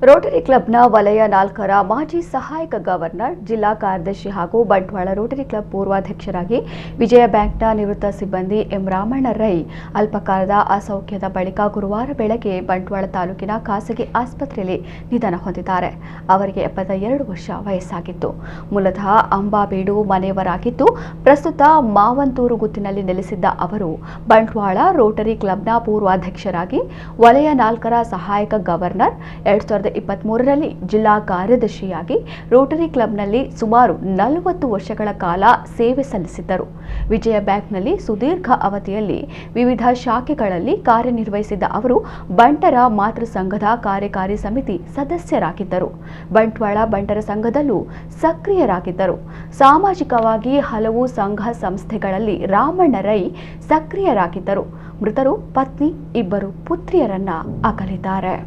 Rotary ಕ್ಲಬ್ನ ವಲಯ 4ರ ಮಾಜಿ ಸಹಾಯಕ ಗವರ್ನರ್, ಜಿಲ್ಲಾ ಕಾರ್ಯದರ್ಶಿ ಹಾಗೂ ಬಂಟ್ವಾಳ ರೋಟರಿ ಕ್ಲಬ್ ಪೂರ್ವಾಧ್ಯಕ್ಷರಾಗಿ ವಿಜಯ ಬ್ಯಾಂಕ್ನ ನಿವೃತ್ತ ಸಿಬ್ಬಂದಿ ಎಂ ರಾಮಣ್ಣ ರೈ ಅಲ್ಪಕಾಲದ ಅಸೌಖ್ಯದ ಬಳಿಕ ಗುರುವಾರ ಬೆಳಗ್ಗೆ ಬಂಟ್ವಾಳ ತಾಲೂಕಿನ ಖಾಸಗಿ ಆಸ್ಪತ್ರೆಯಲ್ಲಿ ನಿಧನ ಹೊಂದಿದ್ದಾರೆ. ಅವರಿಗೆ 72 ವರ್ಷ ವಯಸ್ಸಾಗಿತ್ತು. ಮೂಲತಃ ಅಂಬಾಬೀಡು ಮನೆಯವರಾಗಿದ್ದು, ಪ್ರಸ್ತುತ ಮಾವಂತೂರು ಗುತ್ತಿನಲ್ಲಿ ನೆಲೆಸಿದ್ದ ಅವರು ಬಂಟ್ವಾಳ ರೋಟರಿ ಕ್ಲಬ್ನ ಪೂರ್ವಾಧ್ಯಕ್ಷರಾಗಿ ವಲಯ 4ರ ಸಹಾಯಕ ಗವರ್ನರ್, 2023ರಲ್ಲಿ ಜಿಲ್ಲಾ ಕಾರ್ಯದರ್ಶಿಯಾಗಿ ರೋಟರಿ ಕ್ಲಬ್ನಲ್ಲಿ ಸುಮಾರು 40 ವರ್ಷಗಳ ಕಾಲ ಸೇವೆ ಸಲ್ಲಿಸಿದ್ದರು. ವಿಜಯ ಬ್ಯಾಂಕ್ನಲ್ಲಿ ಸುದೀರ್ಘ ಅವಧಿಯಲ್ಲಿ ವಿವಿಧ ಶಾಖೆಗಳಲ್ಲಿ ಕಾರ್ಯನಿರ್ವಹಿಸಿದ್ದ ಅವರು ಬಂಟರ ಮಾತೃ ಸಂಘದ ಕಾರ್ಯಕಾರಿ ಸಮಿತಿ ಸದಸ್ಯರಾಗಿದ್ದರು. ಬಂಟ್ವಾಳ ಬಂಟರ ಸಂಘದಲ್ಲೂ ಸಕ್ರಿಯರಾಗಿದ್ದರು. ಸಾಮಾಜಿಕವಾಗಿ ಹಲವು ಸಂಘ ಸಂಸ್ಥೆಗಳಲ್ಲಿ ರಾಮಣ್ಣ ರೈ ಸಕ್ರಿಯರಾಗಿದ್ದರು. ಮೃತರು ಪತ್ನಿ, 2 ಪುತ್ರಿಯರನ್ನ ಅಗಲಿದ್ದಾರೆ.